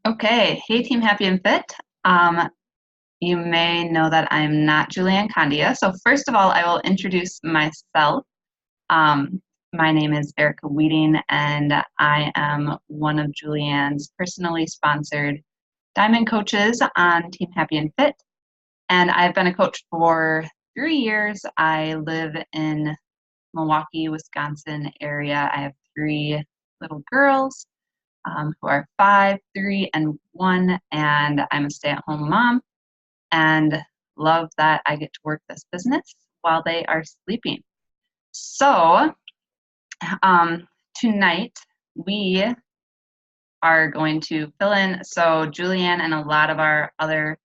Okay, hey Team Happy and Fit. Um, you may know that I'm not Julianne Candia. So first of all, I will introduce myself. Um, my name is Erica Weeding, and I am one of Julianne's personally sponsored diamond coaches on Team Happy and Fit. And I've been a coach for 3 years. I live in Milwaukee, Wisconsin area. I have three little girls who are 5, 3, and 1, and I'm a stay-at-home mom and love that I get to work this business while they are sleeping. So tonight we are going to fill in. So Julianne and a lot of our other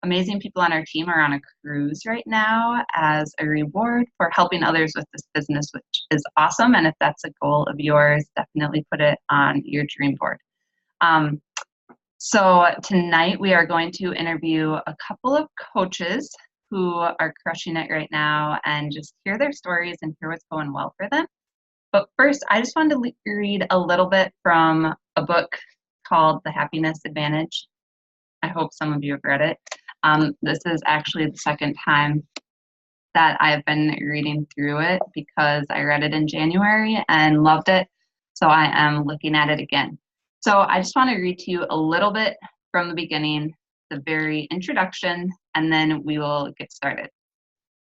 amazing people on our team are on a cruise right now as a reward for helping others with this business, which is awesome. And if that's a goal of yours, definitely put it on your dream board. So tonight we are going to interview a couple of coaches who are crushing it right now and just hear their stories and hear what's going well for them. But first, I just wanted to read a little bit from a book called The Happiness Advantage. I hope some of you have read it. This is actually the second time that I've been reading through it because I read it in January and loved it. So I am looking at it again. So I just want to read to you a little bit from the beginning, the very introduction, and then we will get started.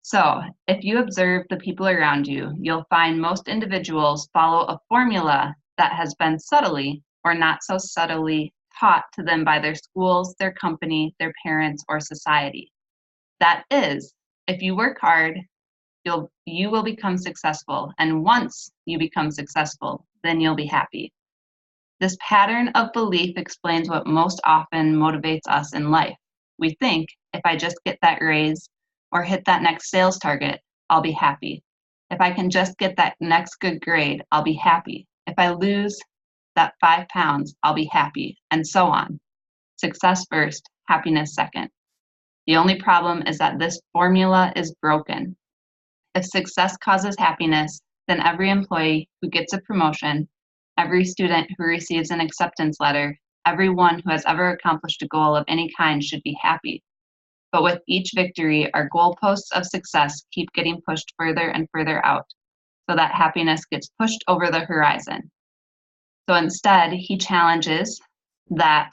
So if you observe the people around you, you'll find most individuals follow a formula that has been subtly or not so subtly taught to them by their schools, their company, their parents, or society. That is, if you work hard, you will become successful, and once you become successful, then you'll be happy. This pattern of belief explains what most often motivates us in life. We think, if I just get that raise or hit that next sales target, I'll be happy. If I can just get that next good grade, I'll be happy. If I lose that 5 pounds, I'll be happy, and so on. Success first, happiness second. The only problem is that this formula is broken. If success causes happiness, then every employee who gets a promotion, every student who receives an acceptance letter, everyone who has ever accomplished a goal of any kind should be happy. But with each victory, our goalposts of success keep getting pushed further and further out, so that happiness gets pushed over the horizon. So instead, he challenges that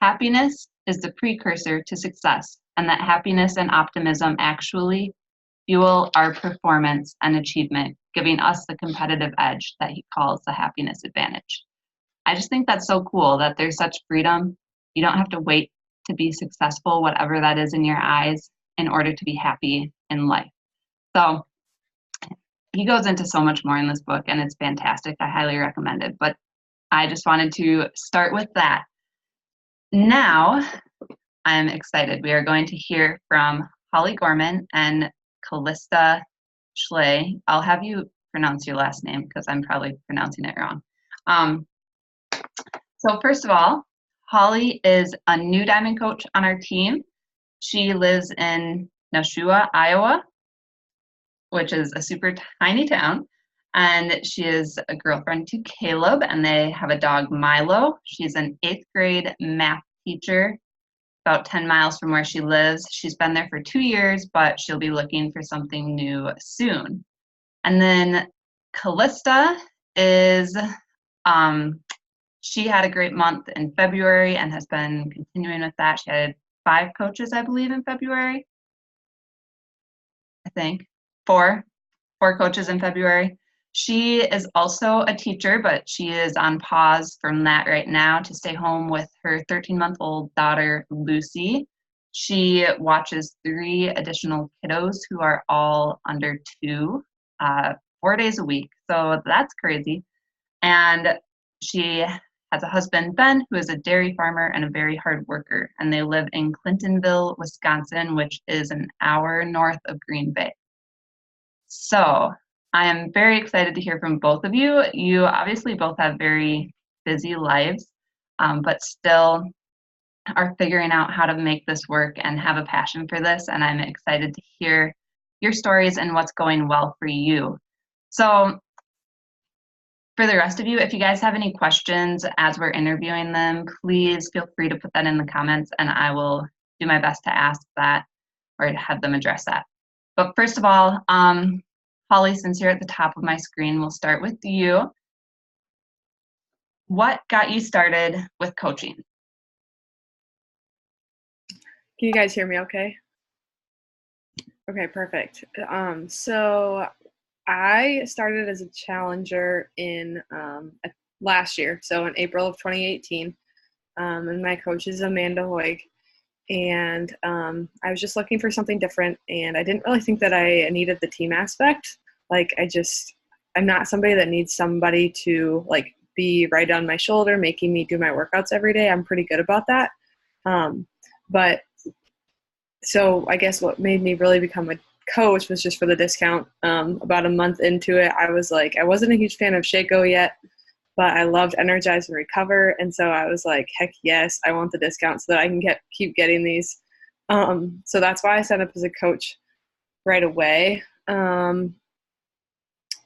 happiness is the precursor to success, and that happiness and optimism actually fuel our performance and achievement, giving us the competitive edge that he calls the happiness advantage. I just think that's so cool that there's such freedom. You don't have to wait to be successful, whatever that is in your eyes, in order to be happy in life. So he goes into so much more in this book, and it's fantastic. I highly recommend it. But I just wanted to start with that. Now, I'm excited. We are going to hear from Holli Gorman and Calista Schley. I'll have you pronounce your last name because I'm probably pronouncing it wrong. So first of all, Holli is a new diamond coach on our team. She lives in Nashua, Iowa, which is a super tiny town. And she is a girlfriend to Caleb, and they have a dog, Milo. She's an 8th grade math teacher about 10 miles from where she lives. She's been there for 2 years, but she'll be looking for something new soon. And then Calista is, she had a great month in February and has been continuing with that. She had 5 coaches, I believe, in February. I think 4 coaches in February. She is also a teacher, but she is on pause from that right now to stay home with her 13-month-old daughter, Lucy. She watches 3 additional kiddos who are all under 2, 4 days a week. So that's crazy. And she has a husband, Ben, who is a dairy farmer and a very hard worker. And they live in Clintonville, Wisconsin, which is an hour north of Green Bay. So I am very excited to hear from both of you. You obviously both have very busy lives, but still are figuring out how to make this work and have a passion for this. And I'm excited to hear your stories and what's going well for you. So for the rest of you, if you guys have any questions as we're interviewing them, please feel free to put that in the comments and I will do my best to ask that or have them address that. But first of all, Holli, since you're at the top of my screen, we'll start with you. What got you started with coaching? Can you guys hear me okay? Okay, perfect. So I started as a challenger in last year, so in April of 2018, and my coach is Amanda Hoig, and I was just looking for something different, and I didn't really think that I needed the team aspect. Like, I'm not somebody that needs somebody to, like, be right on my shoulder, making me do my workouts every day. I'm pretty good about that. But so I guess what made me really become a coach was just for the discount. About a month into it, I was like, I wasn't a huge fan of Shaco yet, but I loved Energize and Recover. And so I was like, heck yes, I want the discount so that I can keep getting these. So that's why I signed up as a coach right away. And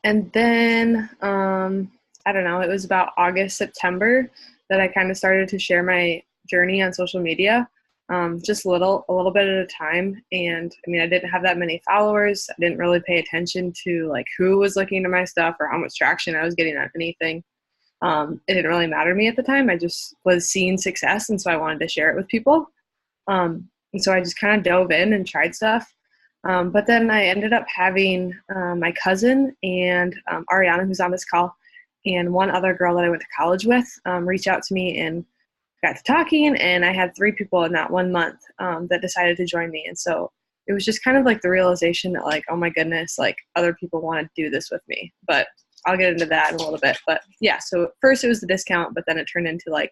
then, I don't know, it was about August, September that I kind of started to share my journey on social media. Just a little bit at a time. And I mean, I didn't have that many followers. I didn't really pay attention to like who was looking at my stuff or how much traction I was getting on anything. It didn't really matter to me at the time. I just was seeing success. And so I wanted to share it with people. And so I just kind of dove in and tried stuff. But then I ended up having my cousin and Ariana, who's on this call, and one other girl that I went to college with reach out to me and got to talking, and I had 3 people in that 1 month that decided to join me. And so it was just kind of like the realization that like, oh my goodness, like other people want to do this with me. But I'll get into that in a little bit. But yeah, so first it was the discount, but then it turned into like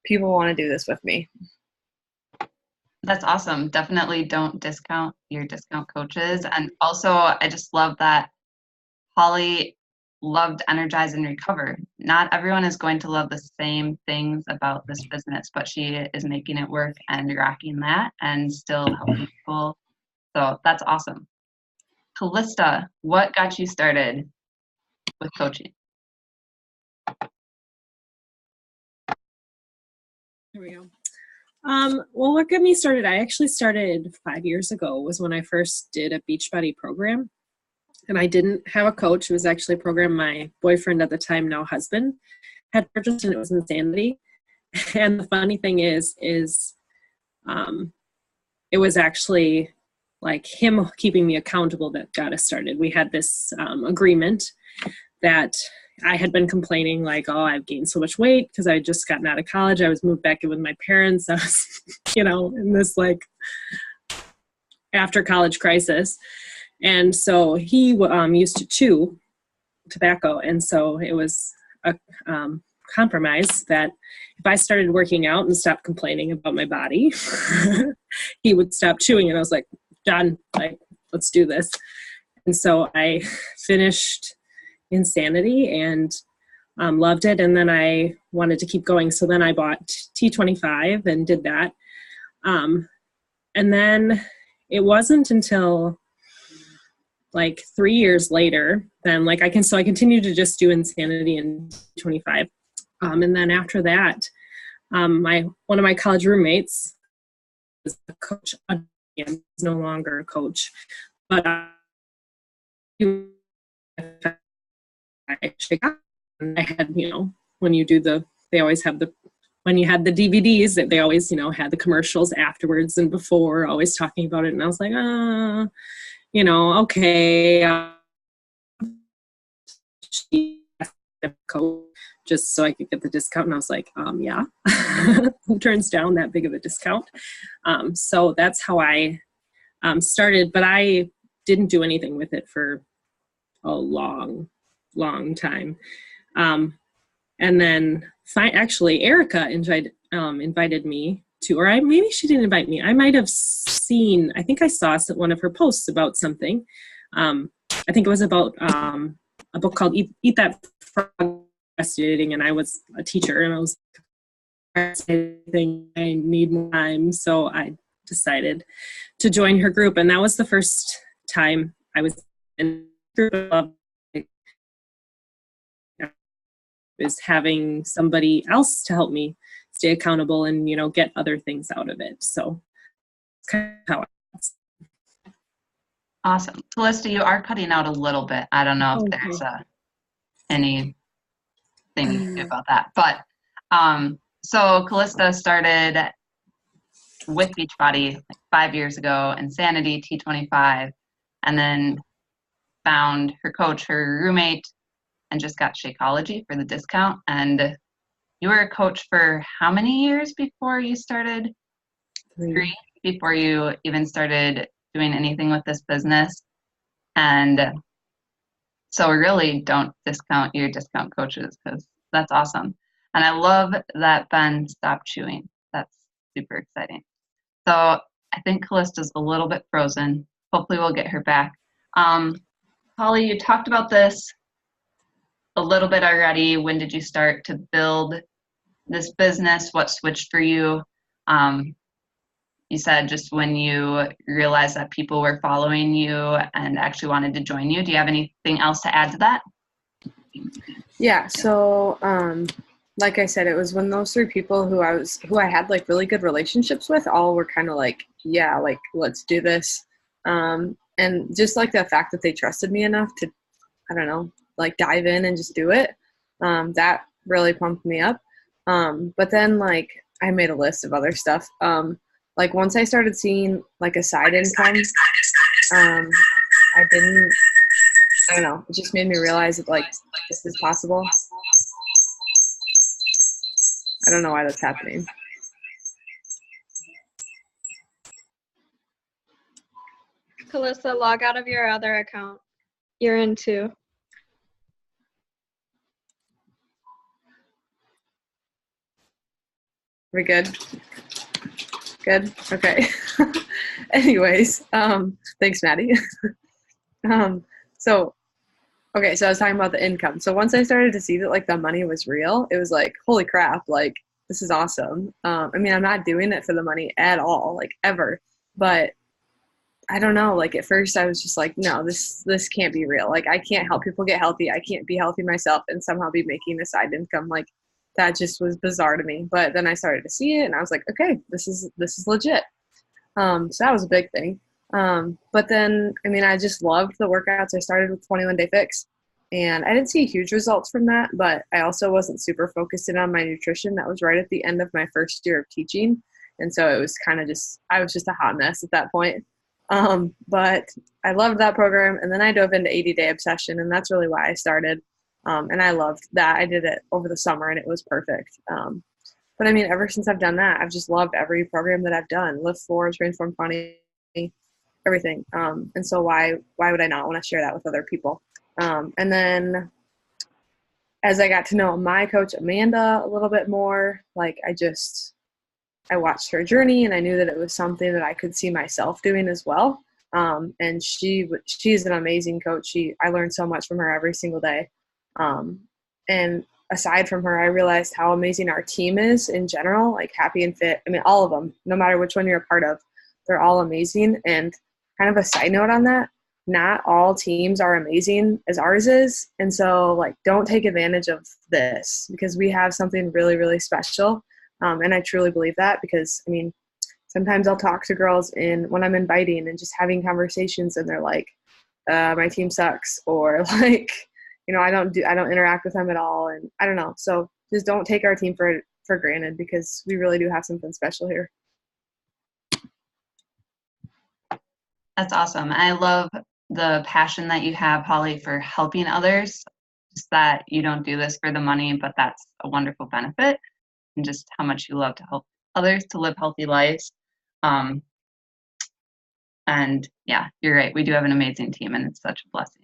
people want to do this with me. That's awesome. Definitely don't discount your discount coaches. And also, I just love that Holli loved Energize and Recover. Not everyone is going to love the same things about this business, but she is making it work and rocking that and still helping people. So that's awesome. Calista, what got you started with coaching? Here we go. Well, what got me started, I actually started 5 years ago was when I first did a Beachbody program. And I didn't have a coach. It was actually a program my boyfriend at the time, now husband, had purchased, and it was Insanity. And the funny thing is it was actually like him keeping me accountable that got us started. We had this agreement that I had been complaining like, oh, I've gained so much weight because I had just gotten out of college. I was moved back in with my parents. I was, in this like after college crisis. And so he used to chew tobacco. And so it was a compromise that if I started working out and stopped complaining about my body, he would stop chewing. And I was like, done, like, let's do this. And so I finished Insanity and loved it. And then I wanted to keep going. So then I bought T25 and did that. And then it wasn't until like 3 years later, then like I continued to just do Insanity and 25. And then after that, one of my college roommates was a coach. He's no longer a coach, but I had, when you do they always have when you had the DVDs, that they always, had the commercials afterwards and before, always talking about it. And I was like, okay. She asked the coach just so I could get the discount. And I was like, yeah. Who turns down that big of a discount? So that's how I started, but I didn't do anything with it for a long time. And then actually Erica invited me to, or maybe she didn't invite me. I might have seen, I think I saw one of her posts about something. I think it was about a book called Eat That Frog, Fascinating, and I was a teacher, and I was thinking I need more time, so I decided to join her group, and that was the first time I was in a group of is having somebody else to help me stay accountable and, get other things out of it. So it's kind of how Awesome. Calista, you are cutting out a little bit. I don't know if there's anything you can do about that. But so Calista started with Beachbody like 5 years ago, Insanity, T25, and then found her coach, her roommate, and just got Shakeology for the discount. And you were a coach for how many years before you started? 3, before you even started doing anything with this business. And so really don't discount your discount coaches, because that's awesome. And I love that Ben stopped chewing. That's super exciting. So I think Callista's a little bit frozen. Hopefully we'll get her back. Holli, you talked about this a little bit already. When did you start to build this business? What switched for you? You said just when you realized that people were following you and actually wanted to join you. Do you have anything else to add to that? Yeah. So, like I said, it was when those 3 people who I had like really good relationships with all were kind of like, yeah, like let's do this. And just like the fact that they trusted me enough to, I don't know, like dive in and just do it. That really pumped me up. But then like I made a list of other stuff. Like once I started seeing like a side income, I don't know, it just made me realize that like this is possible. I don't know why that's happening. Calista, log out of your other account. You're in 2. We good? Good? Okay. Anyways, thanks, Maddie. So I was talking about the income. So once I started to see that like the money was real, it was like, holy crap, like this is awesome. I mean, I'm not doing it for the money at all, like ever, but I don't know, like at first I was just like, no, this can't be real. Like I can't help people get healthy. I can't be healthy myself and somehow be making a side income. Like that just was bizarre to me. But then I started to see it and I was like, okay, this is legit. So that was a big thing. But then, I mean, I just loved the workouts. I started with 21 Day Fix and I didn't see huge results from that, but I also wasn't super focused in on my nutrition. That was right at the end of my first year of teaching. And so it was kind of I was just a hot mess at that point. But I loved that program. And then I dove into 80-Day Obsession, and that's really why I started. And I loved that. I did it over the summer and it was perfect. But I mean, ever since I've done that, I've just loved every program that I've done. Lift Forward, Transform Funny, everything. And so why would I not want to share that with other people? And then as I got to know my coach, Amanda, a little bit more, like I watched her journey and I knew that it was something that I could see myself doing as well. And she's an amazing coach. I learned so much from her every single day. And aside from her, I realized how amazing our team is in general, like Happy and Fit. I mean, all of them, no matter which one you're a part of, they're all amazing. And kind of a side note on that, not all teams are amazing as ours is. And so like, don't take advantage of this because we have something really, really special. And I truly believe that because I mean, sometimes I'll talk to girls when I'm inviting and just having conversations and they're like, my team sucks, or like, I don't interact with them at all. And I don't know. So just don't take our team for granted because we really do have something special here. That's awesome. I love the passion that you have, Holli, for helping others. Just that you don't do this for the money, but that's a wonderful benefit, and just how much you love to help others to live healthy lives. And yeah, you're right. We do have an amazing team, and it's such a blessing.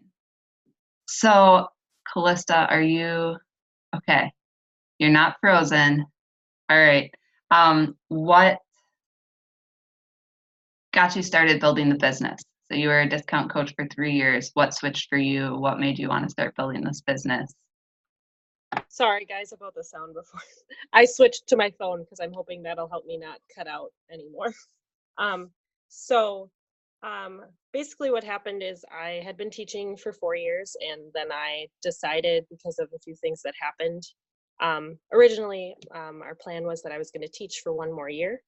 So, Calista, are you okay? You're not frozen. All right. What got you started building the business? So you were a discount coach for 3 years. What switched for you? What made you want to start building this business? Sorry, guys, about the sound before. I switched to my phone because I'm hoping that'll help me not cut out anymore. Basically what happened is I had been teaching for 4 years, and then I decided, because of a few things that happened Originally, our plan was that I was going to teach for one more year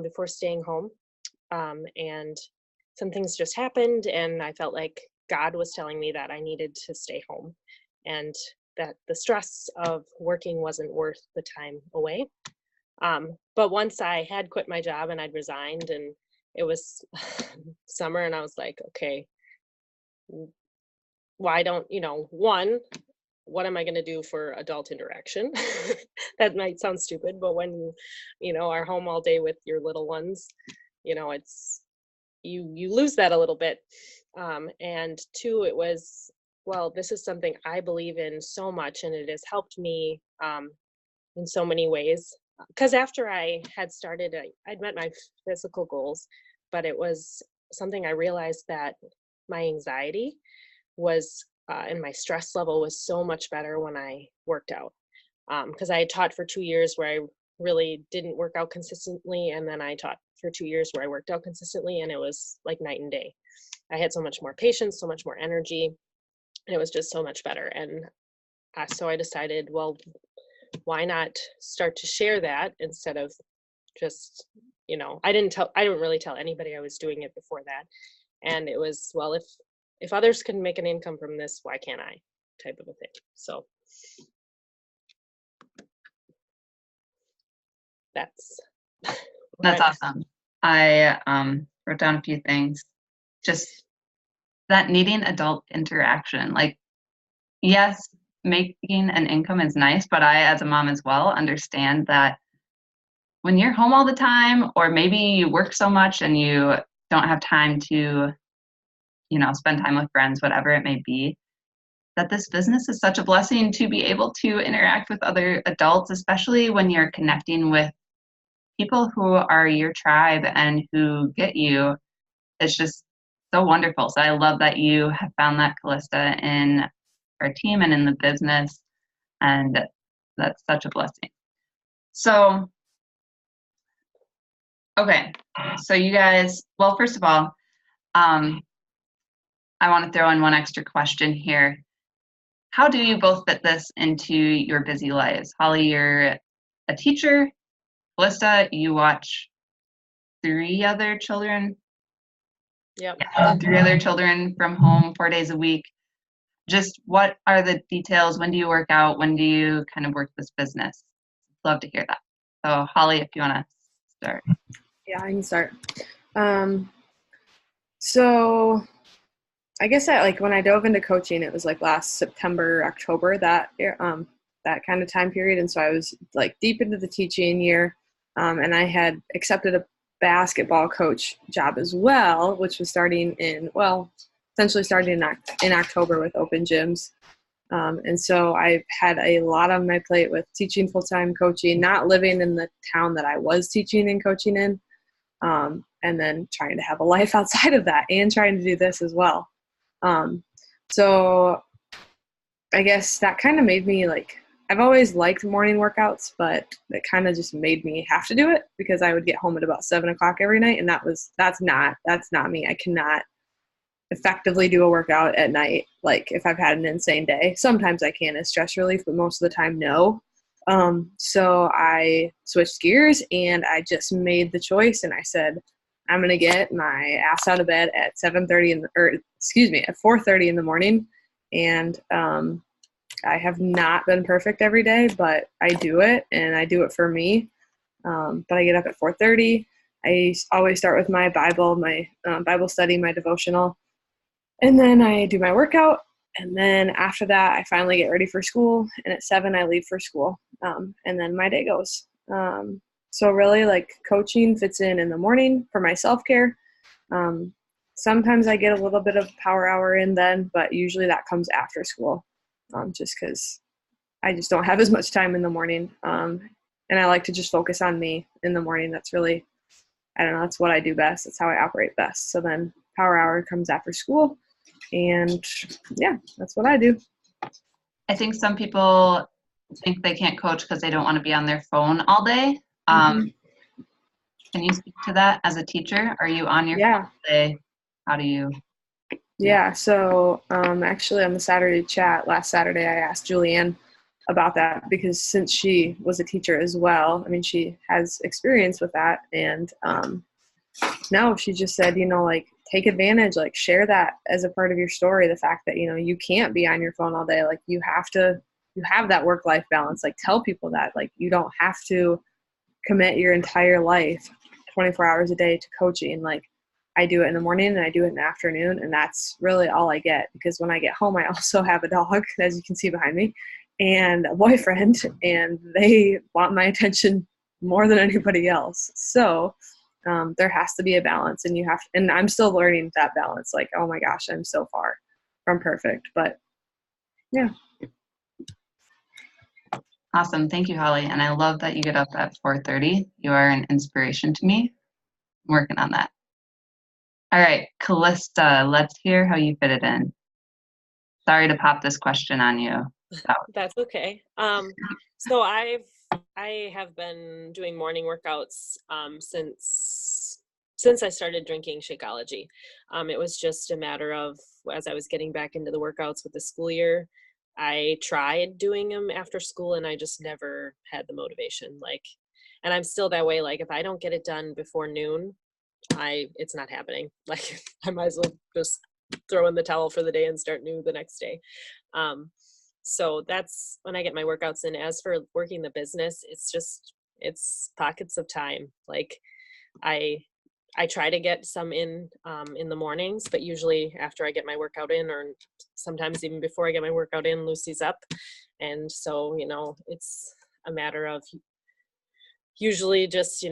before staying home. And some things just happened, and I felt like God was telling me that I needed to stay home and that the stress of working wasn't worth the time away. But once I had quit my job and I'd resigned, and it was summer, and I was like, okay, why don't, one, what am I going to do for adult interaction? That might sound stupid, but when you are home all day with your little ones, it's you lose that a little bit. And two, it was, well, this is something I believe in so much, and it has helped me in so many ways. Because after I had started, I'd met my physical goals, but it was something I realized that my anxiety was and my stress level was so much better when I worked out. Because I had taught for 2 years where I really didn't work out consistently, and then I taught for 2 years where I worked out consistently, and it was like night and day. I had so much more patience, so much more energy, and it was just so much better. And so I decided, well, why not start to share that instead of just, I didn't really tell anybody I was doing it before that. And it was, well, if others can make an income from this, why can't I, type of a thing. So that's awesome. I wrote down a few things. Just that needing adult interaction. Like, yes, making an income is nice, but I, as a mom as well, understand that when you're home all the time, or maybe you work so much and you don't have time to, spend time with friends, whatever it may be, that this business is such a blessing to be able to interact with other adults, especially when you're connecting with people who are your tribe and who get you. It's just so wonderful. So I love that you have found that, Calista, in our team and in the business, and that's such a blessing. So, okay, so you guys, well, first of all, I want to throw in one extra question here. How do you both fit this into your busy lives? Holli, you're a teacher. Calista, you watch 3 other children. Yep. Yeah, 3 other children from home 4 days a week. Just what are the details? When do you work out? When do you kind of work this business? Love to hear that. So Holli, if you want to start. Yeah, I can start. So I guess that when I dove into coaching, it was last September, October, that kind of time period. And so I was deep into the teaching year, and I had accepted a basketball coach job as well, which was essentially starting in October with open gyms. And so I had a lot on my plate with teaching full-time, coaching, not living in the town that I was teaching and coaching in, and then trying to have a life outside of that and trying to do this as well. So I guess that kind of made me I've always liked morning workouts, but it kind of just made me have to do it because I would get home at about 7 o'clock every night. And that's not me. I cannot effectively do a workout at night. If I've had an insane day, sometimes I can as stress relief, but most of the time, no. So I switched gears and I just made the choice. And I said, I'm going to get my ass out of bed at 4:30 in the morning. And, I have not been perfect every day, but I do it, and I do it for me. But I get up at 4:30. I always start with my Bible, my Bible study, my devotional, and then I do my workout. And then after that, I finally get ready for school. And at 7, I leave for school. And then my day goes. So really, coaching fits in the morning for my self-care. Sometimes I get a little bit of power hour in then, but usually that comes after school. Just because I just don't have as much time in the morning. And I like to just focus on me in the morning. That's really, I don't know, that's what I do best. That's how I operate best. So then power hour comes after school. And yeah, that's what I do. I think some people think they can't coach because they don't want to be on their phone all day. Can you speak to that as a teacher? Are you on your phone all day? How do you? Yeah, so actually on the Saturday chat last Saturday, I asked Julianne about that, because since she was a teacher as well, I mean, she has experience with that. And no, she just said, like, take advantage, like, share that as a part of your story. The fact that, you can't be on your phone all day. Like, you have that work-life balance. Like, tell people that, like, you don't have to commit your entire life 24 hours a day to coaching. Like, I do it in the morning and I do it in the afternoon, and that's really all I get, because when I get home, I also have a dog, as you can see behind me, and a boyfriend, and they want my attention more than anybody else. So there has to be a balance, and I'm still learning that balance. Like, oh my gosh, I'm so far from perfect, but yeah. Awesome. Thank you, Holly. And I love that you get up at 4:30. You are an inspiration to me. I'm working on that. All right, Calista, let's hear how you fit it in. Sorry to pop this question on you. That's okay. So I have been doing morning workouts since I started drinking Shakeology. It was just a matter of, as I was getting back into the workouts with the school year, I tried doing them after school and I just never had the motivation. Like, and I'm still that way. Like, if I don't get it done before noon, it's not happening. Like, I might as well just throw in the towel for the day and start new the next day. So that's when I get my workouts in. As for working the business, it's pockets of time. Like, I try to get some in the mornings, but usually after I get my workout in, or sometimes even before I get my workout in, Lucy's up. And so, it's a matter of usually just,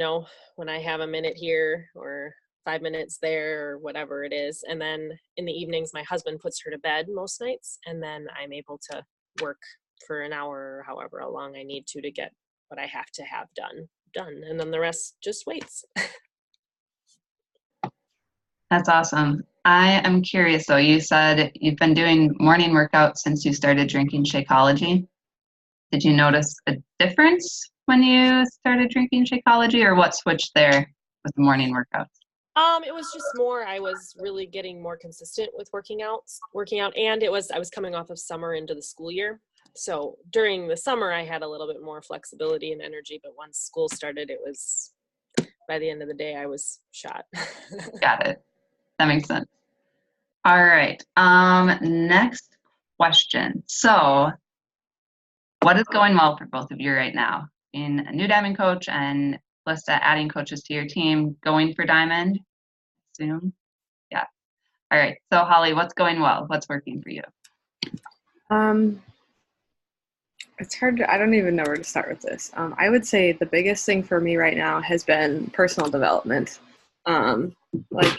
when I have a minute here or 5 minutes there or whatever it is. And then in the evenings, my husband puts her to bed most nights, and then I'm able to work for an hour or however long I need to get what I have to have done. And then the rest just waits. That's awesome. I am curious though, you said you've been doing morning workouts since you started drinking Shakeology. Did you notice a difference when you started drinking Shakeology, or what switched there with the morning workouts? It was just more, I was really getting more consistent with working out, and I was coming off of summer into the school year. So during the summer, I had a little bit more flexibility and energy, but once school started, by the end of the day, I was shot. Got it. That makes sense. All right. Next question. So what is going well for both of you right now? Being a new Diamond coach and Calista adding coaches to your team, going for Diamond soon? Yeah. All right. So Holly, what's going well? What's working for you? It's hard I don't even know where to start with this. I would say the biggest thing for me right now has been personal development.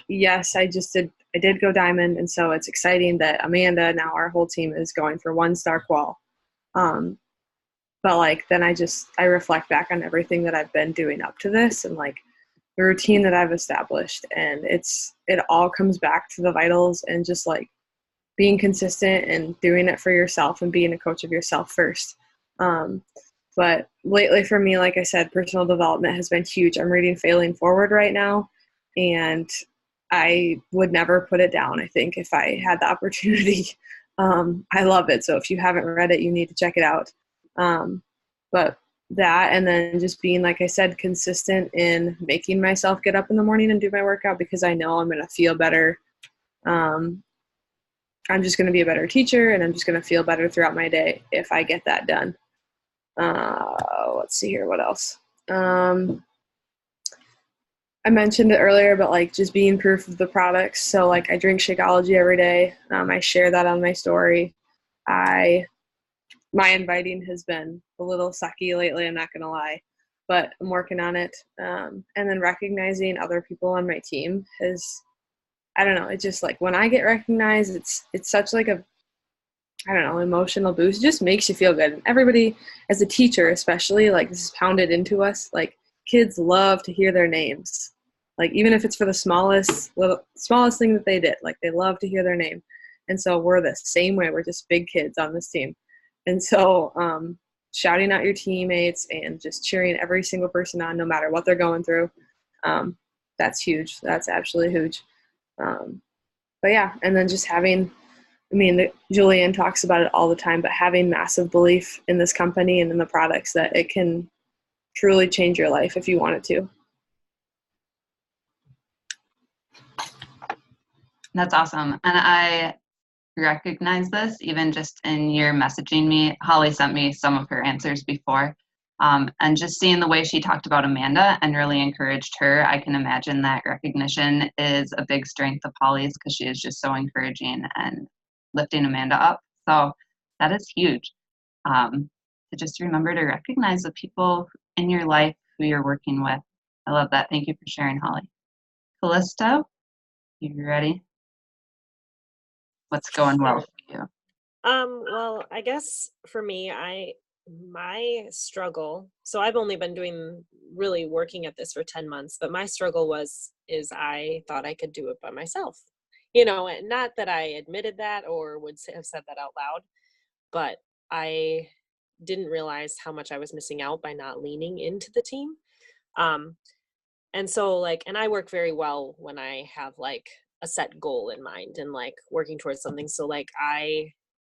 Yes, I did go Diamond, and so it's exciting that Amanda, now our whole team, is going for 1-star qual. But then I reflect back on everything that I've been doing up to this, and the routine that I've established, and it all comes back to the vitals and just being consistent and doing it for yourself and being a coach of yourself first. But lately for me, like I said, personal development has been huge. I'm reading Failing Forward right now, and I would never put it down, I think, if I had the opportunity. I love it. So if you haven't read it, you need to check it out. But that, and then just being, like I said, consistent in making myself get up in the morning and do my workout, because I know I'm going to feel better. I'm just going to be a better teacher, and I'm just going to feel better throughout my day if I get that done. Let's see here. What else? I mentioned it earlier, but just being proof of the products. So I drink Shakeology every day. I share that on my story. My inviting has been a little sucky lately, I'm not going to lie, but I'm working on it. And then recognizing other people on my team I don't know, it's just when I get recognized, it's such a, I don't know, emotional boost. It just makes you feel good. And everybody, as a teacher especially, this is pounded into us, kids love to hear their names. Even if it's for the smallest thing that they did, they love to hear their name. And so we're the same way. We're just big kids on this team. And so shouting out your teammates and just cheering every single person on, no matter what they're going through, that's huge. That's absolutely huge. But yeah, and then just having I mean, Julianne talks about it all the time, but having massive belief in this company and in the products that it can truly change your life if you want it to. That's awesome. And I recognize this even just in your messaging me. Holly sent me some of her answers before. And just seeing the way she talked about Amanda and really encouraged her, I can imagine that recognition is a big strength of Holly's, because she is just so encouraging and lifting Amanda up. So that is huge. To just remember to recognize the people in your life who you're working with. I love that. Thank you for sharing, Holly. Calista, you ready? What's going well Sure. for you? Well, I guess for me, my struggle, so I've only been working at this for 10 months, but my struggle is I thought I could do it by myself. And not that I admitted that or would have said that out loud, but I didn't realize how much I was missing out by not leaning into the team. And so and I work very well when I have a set goal in mind and working towards something. So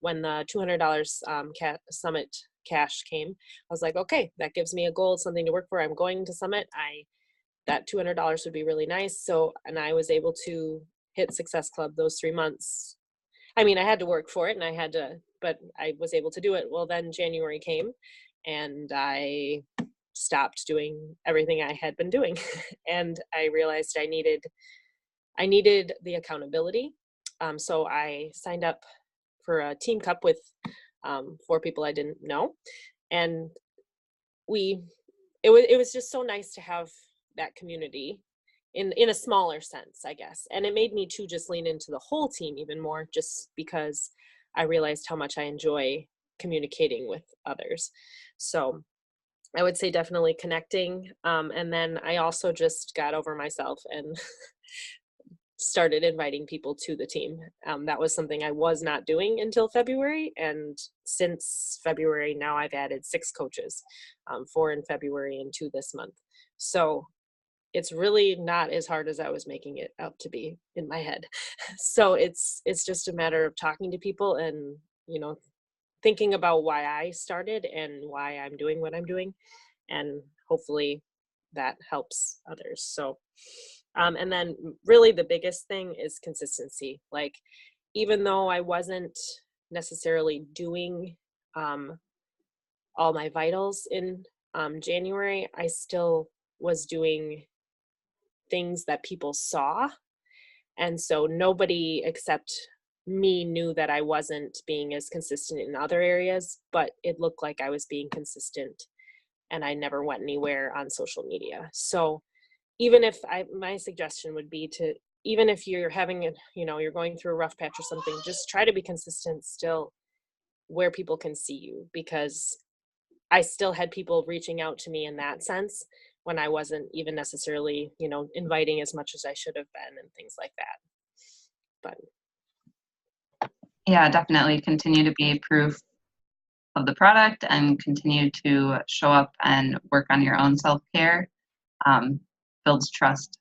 when the $200 summit cash came, I was like, okay, that gives me a goal, something to work for. I'm going to summit. That $200 would be really nice. So, and I was able to hit Success Club those 3 months. I mean, I had to work for it but I was able to do it. Well, then January came and I stopped doing everything I had been doing. And I realized I needed the accountability. So I signed up for a team cup with 4 people I didn't know. And it was just so nice to have that community in a smaller sense, I guess. And it made me to just lean into the whole team even more, just because I realized how much I enjoy communicating with others. So I would say definitely connecting. And then I also just got over myself and started inviting people to the team. That was something I was not doing until February. And since February, now I've added 6 coaches, 4 in February and 2 this month. So it's really not as hard as I was making it out to be in my head. So it's just a matter of talking to people and, thinking about why I started and why I'm doing what I'm doing. And hopefully that helps others. So, and then really the biggest thing is consistency. Even though I wasn't necessarily doing all my vitals in January, I still was doing things that people saw. And so nobody except me knew that I wasn't being as consistent in other areas, but it looked like I was being consistent and I never went anywhere on social media. So even if my suggestion would be even if you're having you're going through a rough patch or something, just try to be consistent still where people can see you, because I still had people reaching out to me in that sense when I wasn't even necessarily, inviting as much as I should have been and things like that. But Yeah, definitely continue to be proof of the product and continue to show up and work on your own self-care. Builds trust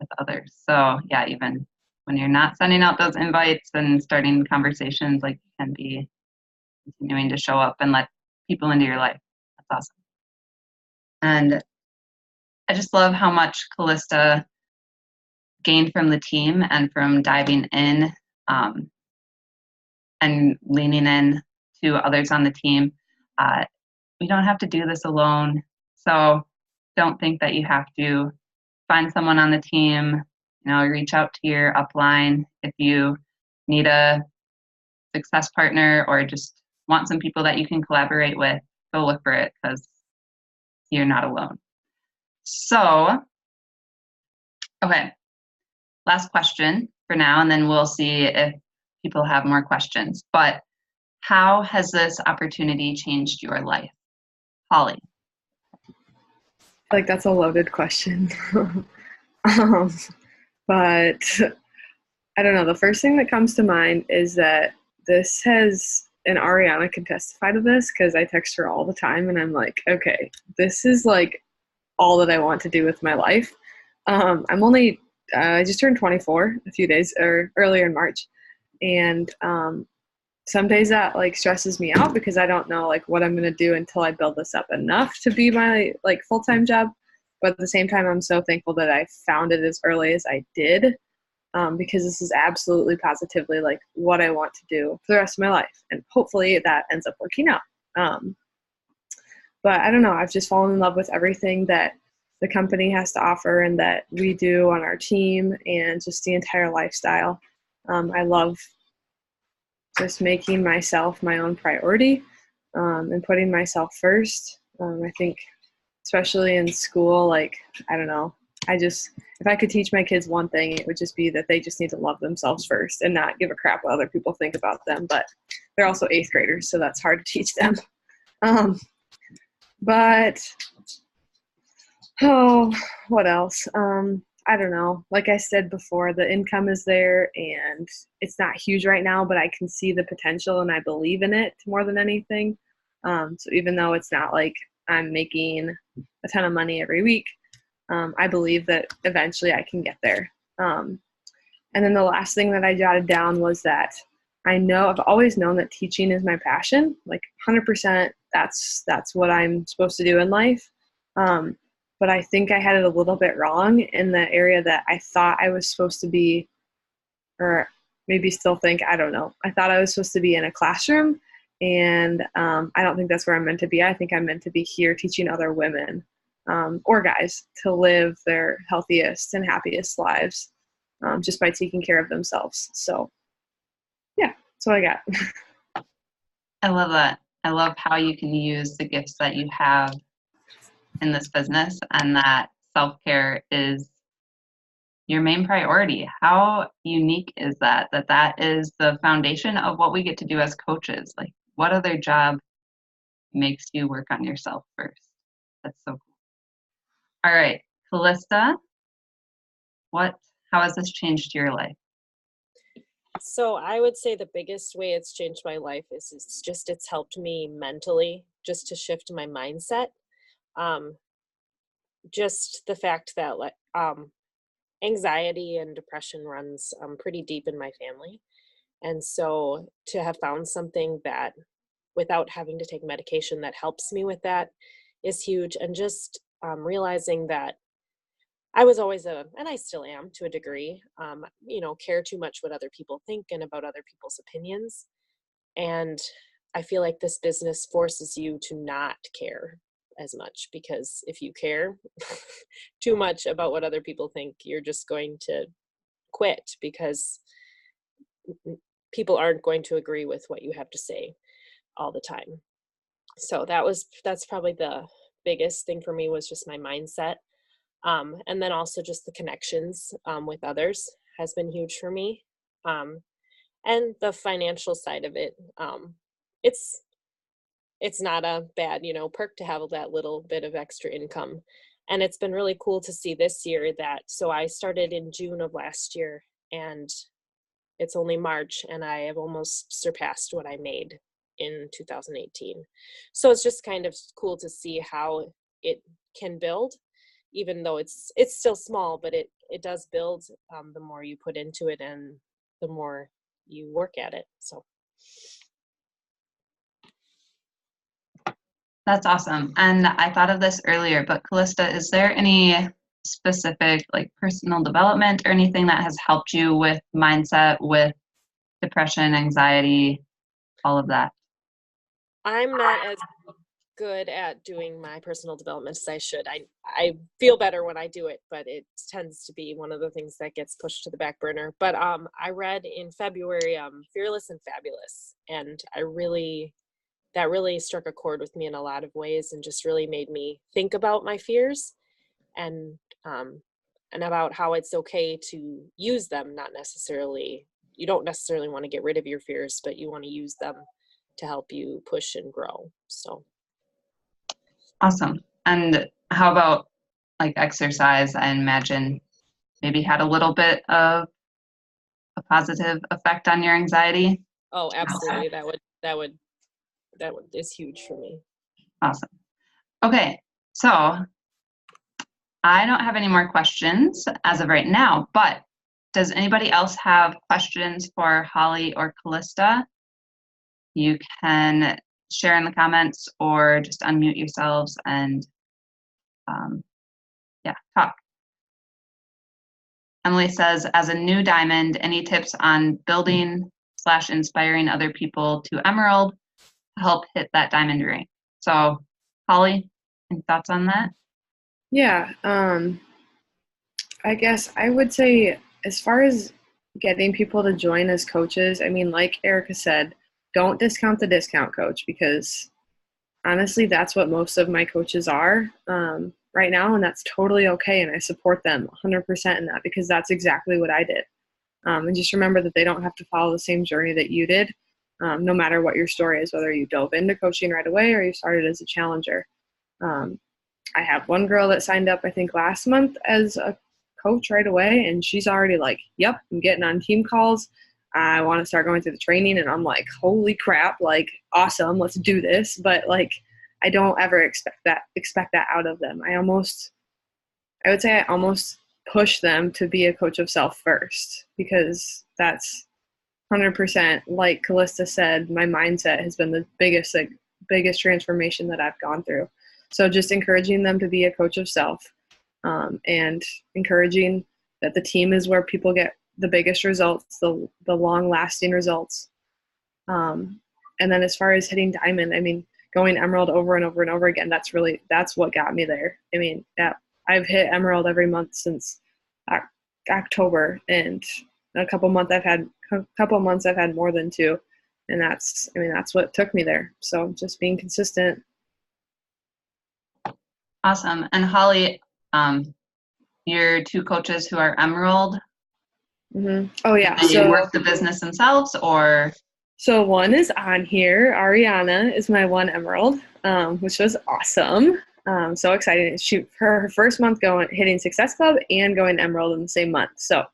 with others. So yeah, even when you're not sending out those invites and starting conversations, you can be continuing to show up and let people into your life. That's awesome. And I just love how much Calista gained from the team and from diving in and leaning in to others on the team. We don't have to do this alone. So don't think that you have to find someone on the team, reach out to your upline if you need a success partner or just want some people that you can collaborate with. Go look for it, because you're not alone. So, okay, last question for now, and then we'll see if people have more questions. But how has this opportunity changed your life? Holly. That's a loaded question. But I don't know. The first thing that comes to mind is that this has, and Ariana can testify to this because I text her all the time and I'm like, okay, this is all that I want to do with my life. I just turned 24 a few days or earlier in March. And some days that like stresses me out because I don't know like what I'm going to do until I build this up enough to be my like full-time job. But at the same time, I'm so thankful that I found it as early as I did, because this is absolutely positively like what I want to do for the rest of my life. And hopefully that ends up working out. But I don't know, I've just fallen in love with everything that the company has to offer and that we do on our team and just the entire lifestyle. I love just making myself my own priority, and putting myself first. I think especially in school, like, I don't know, if I could teach my kids one thing, it would just be that they just need to love themselves first and not give a crap what other people think about them. But they're also 8th graders, so that's hard to teach them. But, what else? I don't know. Like I said before, the income is there and it's not huge right now, but I can see the potential and I believe in it more than anything. So even though it's not like I'm making a ton of money every week, I believe that eventually I can get there. And then the last thing that I jotted down was that I've always known that teaching is my passion, like 100%. That's what I'm supposed to do in life. But I think I had it a little bit wrong in the area that I thought I was supposed to be, or maybe still think, I don't know. I thought I was supposed to be in a classroom, and I don't think that's where I'm meant to be. I think I'm meant to be here teaching other women, or guys, to live their healthiest and happiest lives, just by taking care of themselves. So yeah, that's what I got. I love that. I love how you can use the gifts that you have in this business and that self-care is your main priority. How unique is that that is the foundation of what we get to do as coaches? Like, what other job makes you work on yourself first? That's so cool. All right, Calista, how has this changed your life? So I would say the biggest way it's changed my life is it's helped me mentally just to shift my mindset. Just the fact that anxiety and depression runs pretty deep in my family. And so to have found something that without having to take medication that helps me with that is huge. And just realizing that I was always and I still am to a degree, care too much what other people think and about other people's opinions. And I feel like this business forces you to not care as much, because if you care too much about what other people think, you're just going to quit because people aren't going to agree with what you have to say all the time. So that's probably the biggest thing for me, was just my mindset. And then also just the connections with others has been huge for me. And the financial side of it, it's not a bad, perk to have that little bit of extra income. And it's been really cool to see this year so I started in June of last year, and it's only March, and I have almost surpassed what I made in 2018. So it's just kind of cool to see how it can build, even though it's still small, but it does build the more you put into it and the more you work at it. So That's awesome. And I thought of this earlier, but Calista, is there any specific like personal development or anything that has helped you with mindset, with depression, anxiety, all of that? I'm not as good at doing my personal development as I should. I feel better when I do it, but it tends to be one of the things that gets pushed to the back burner. But I read in February Fearless and Fabulous, and that really struck a chord with me in a lot of ways, and just really made me think about my fears and about how it's okay to use them. You don't necessarily want to get rid of your fears, but you want to use them to help you push and grow. So Awesome. And how about like exercise? I imagine maybe had a little bit of a positive effect on your anxiety. Oh, absolutely. That is huge for me. Awesome. Okay, so I don't have any more questions as of right now, but does anybody else have questions for Holli or Calista? you can share in the comments or just unmute yourselves and talk. Emily says, as a new diamond, any tips on building / inspiring other people to Emerald to help hit that diamond rank? So, Holly, any thoughts on that? Yeah, I guess I would say as far as getting people to join as coaches, I mean, like Erica said, don't discount the discount coach, because honestly, that's what most of my coaches are right now, and that's totally okay, and I support them 100% in that, because that's exactly what I did. And just remember that they don't have to follow the same journey that you did, no matter what your story is, whether you dove into coaching right away or you started as a challenger. I have one girl that signed up, I think, last month as a coach right away, and she's already like, yep, I'm getting on team calls. I want to start going through the training. And I'm like, holy crap, like, awesome, let's do this. But like, I don't ever expect that out of them. I would say I almost push them to be a coach of self first, because that's 100%, like Calista said, my mindset has been the biggest transformation that I've gone through. So just encouraging them to be a coach of self, and encouraging that the team is where people get the biggest results, the long-lasting results. And then as far as hitting diamond, I mean, going emerald over and over and over again, that's what got me there. I mean, I've hit emerald every month since October, and a couple months I've had more than 2, and that's what took me there. So just being consistent. Awesome. And Holly, your 2 coaches who are emerald, Mm-hmm. Oh yeah. do they work the business themselves, or? So one is on here. Ariana is my one emerald, which was awesome. So exciting. Her first month hitting Success Club and going emerald in the same month. So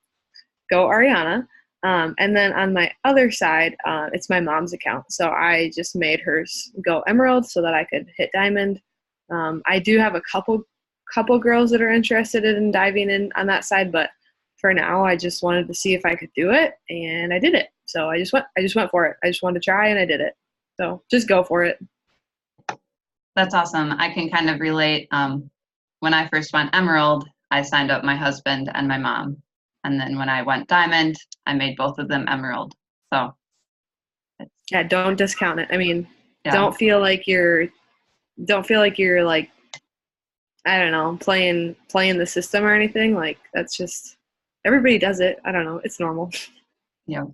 go Ariana. And then on my other side, it's my mom's account. So I just made hers go emerald so that I could hit diamond. I do have a couple girls that are interested in diving in on that side, but for now, I just wanted to see if I could do it, and I did it. So I just went for it. I just wanted to try, and I did it. So just go for it. That's awesome. I can kind of relate. When I first went emerald, I signed up my husband and my mom. And then when I went diamond, I made both of them emerald. So yeah, don't discount it. I mean, yeah. don't feel like you're like, I don't know, playing the system or anything. Like, that's just, everybody does it. I don't know. It's normal. Yeah.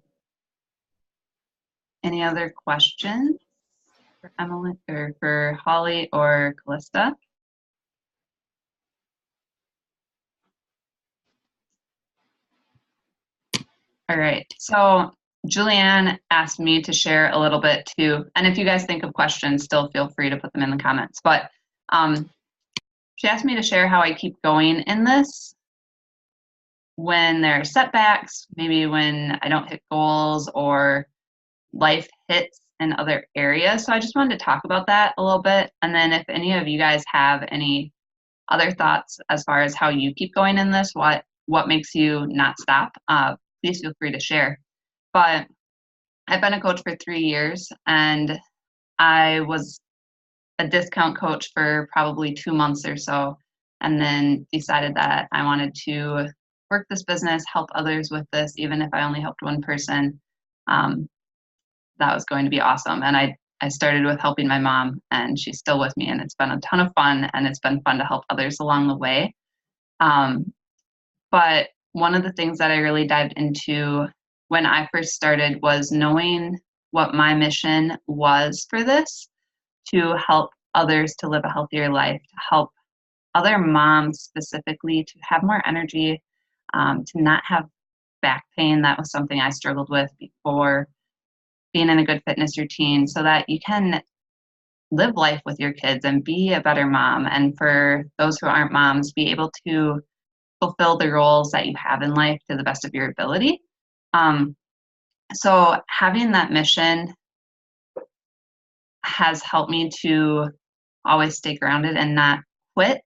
Any other questions for Emily or for Holly or Calista? All right. So Julianne asked me to share a little bit too. And if you guys think of questions, still feel free to put them in the comments. But she asked me to share how I keep going in this when there are setbacks, maybe when I don't hit goals or life hits in other areas. So I just wanted to talk about that a little bit. And then if any of you guys have any other thoughts as far as how you keep going in this, what makes you not stop, please feel free to share. But I've been a coach for 3 years, and I was a discount coach for probably 2 months or so, and then decided that I wanted to work this business, help others with this, even if I only helped one person. That was going to be awesome. And I started with helping my mom, and she's still with me, and it's been a ton of fun, and it's been fun to help others along the way. But one of the things that I really dived into when I first started was knowing what my mission was for this, to help others to live a healthier life, to help other moms specifically to have more energy, to not have back pain. That was something I struggled with before, being in a good fitness routine, so that you can live life with your kids and be a better mom. And for those who aren't moms, be able to fulfill the roles that you have in life to the best of your ability. So having that mission has helped me to always stay grounded and not quit.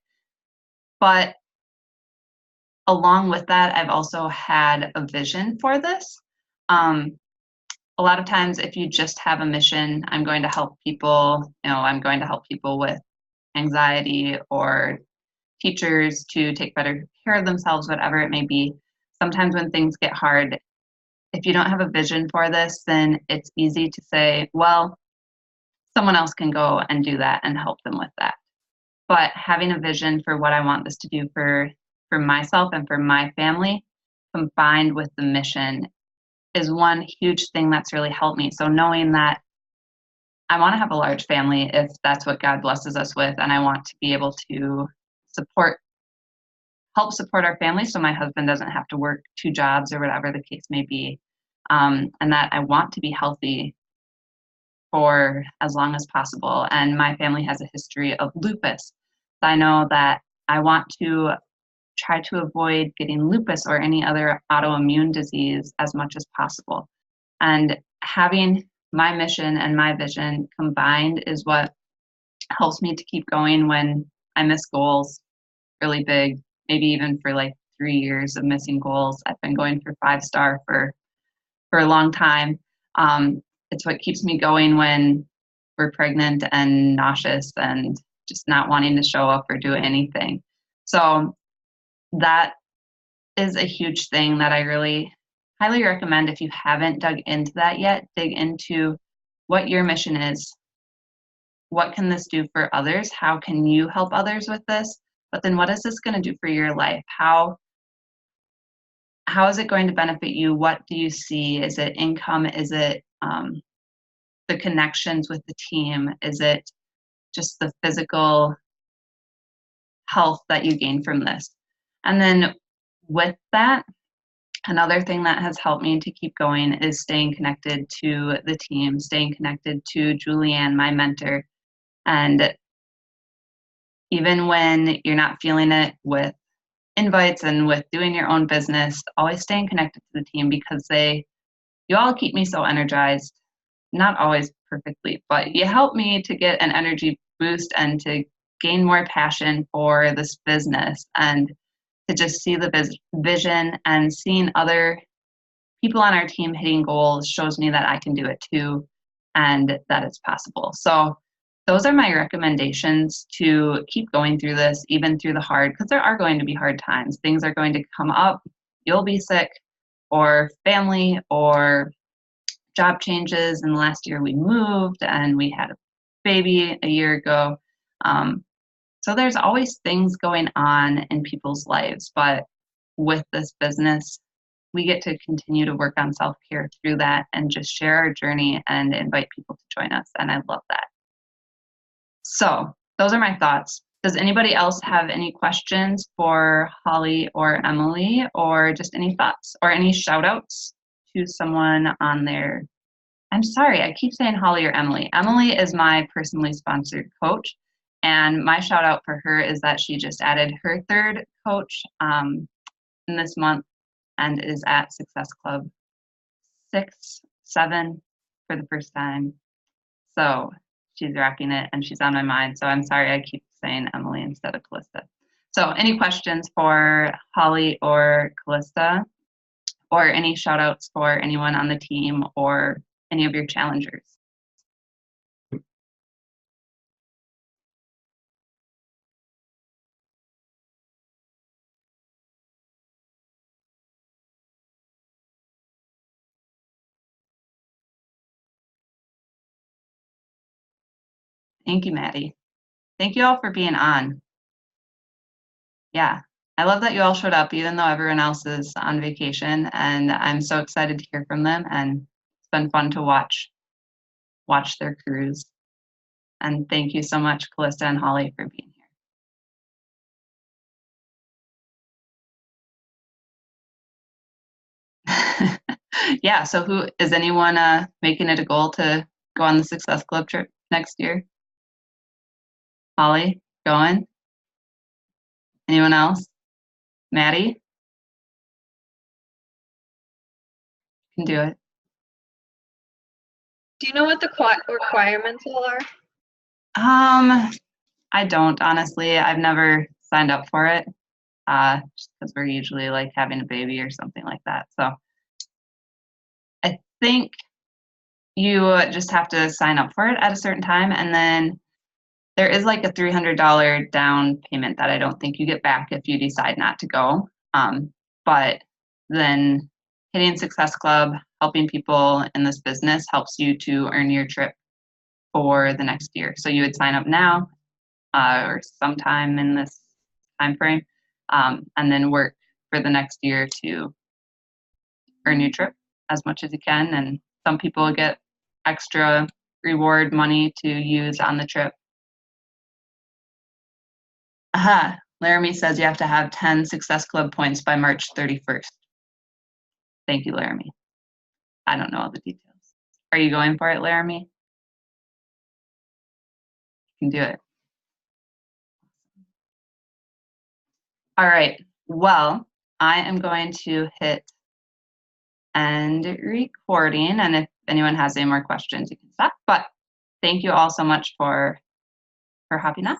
But along with that, I've also had a vision for this. a lot of times if you just have a mission, I'm going to help people, I'm going to help people with anxiety, or teachers to take better care of themselves, whatever it may be. Sometimes when things get hard, if you don't have a vision for this, then it's easy to say, well, someone else can go and do that and help them with that. But having a vision for what I want this to do for myself and for my family, combined with the mission, is one huge thing that's really helped me. So knowing that I want to have a large family if that's what God blesses us with, and I want to be able to help support our family so my husband doesn't have to work 2 jobs or whatever the case may be, and that I want to be healthy for as long as possible. And my family has a history of lupus. So I know that I want to try to avoid getting lupus or any other autoimmune disease as much as possible. And having my mission and my vision combined is what helps me to keep going when I miss goals really big, maybe even for like 3 years of missing goals. I've been going for 5-star for a long time. It's what keeps me going when we're pregnant and nauseous and just not wanting to show up or do anything. So that is a huge thing that I really highly recommend. If you haven't dug into that yet, dig into what your mission is. What can this do for others? How can you help others with this? But then what is this going to do for your life? How is it going to benefit you? What do you see? Is it income? Is it the connections with the team? Is it just the physical health that you gain from this? And then with that, another thing that has helped me to keep going is staying connected to the team, staying connected to Julianne, my mentor. And even when you're not feeling it with invites and with doing your own business, always staying connected to the team, because you all keep me so energized. Not always perfectly, but you help me to get an energy boost and to gain more passion for this business, and to just see the vision, and seeing other people on our team hitting goals shows me that I can do it too, and that it's possible. So those are my recommendations to keep going through this, even through the hard, because there are going to be hard times. Things are going to come up. You'll be sick, or family, or job changes. In the last year we moved and we had a baby a year ago. So there's always things going on in people's lives, but with this business, we get to continue to work on self-care through that and just share our journey and invite people to join us. And I love that. So those are my thoughts. Does anybody else have any questions for Holli or Emily, or just any thoughts or any shout outs to someone on there? I'm sorry, I keep saying Holli or Emily. Emily is my personally sponsored coach, and my shout out for her is that she just added her 3rd coach in this month, and is at Success Club 6, 7 for the first time. So she's rocking it, and she's on my mind. So I'm sorry I keep saying Emily instead of Calista. So any questions for Holli or Calista, or any shout outs for anyone on the team or any of your challengers? Thank you, Maddie. Thank you all for being on. Yeah, I love that you all showed up, even though everyone else is on vacation, and I'm so excited to hear from them, and it's been fun to watch their cruise. And thank you so much, Calista and Holli, for being here. Yeah, so who is anyone making it a goal to go on the Success Club trip next year? Holli, going? Anyone else? Maddie? Can do it. Do you know what the requirements all are? I don't, honestly. I've never signed up for it, just because we're usually like having a baby or something like that. So I think you just have to sign up for it at a certain time, and then there is like a $300 down payment that I don't think you get back if you decide not to go. But then hitting Success Club, helping people in this business helps you to earn your trip for the next year. So you would sign up now or sometime in this time frame, and then work for the next year to earn your trip as much as you can. And some people get extra reward money to use on the trip. Aha, Laramie says you have to have 10 Success Club points by March 31st. Thank you, Laramie. I don't know all the details. Are you going for it, Laramie? You can do it. All right, well, I am going to hit end recording, and if anyone has any more questions, you can stop. But thank you all so much for hopping on.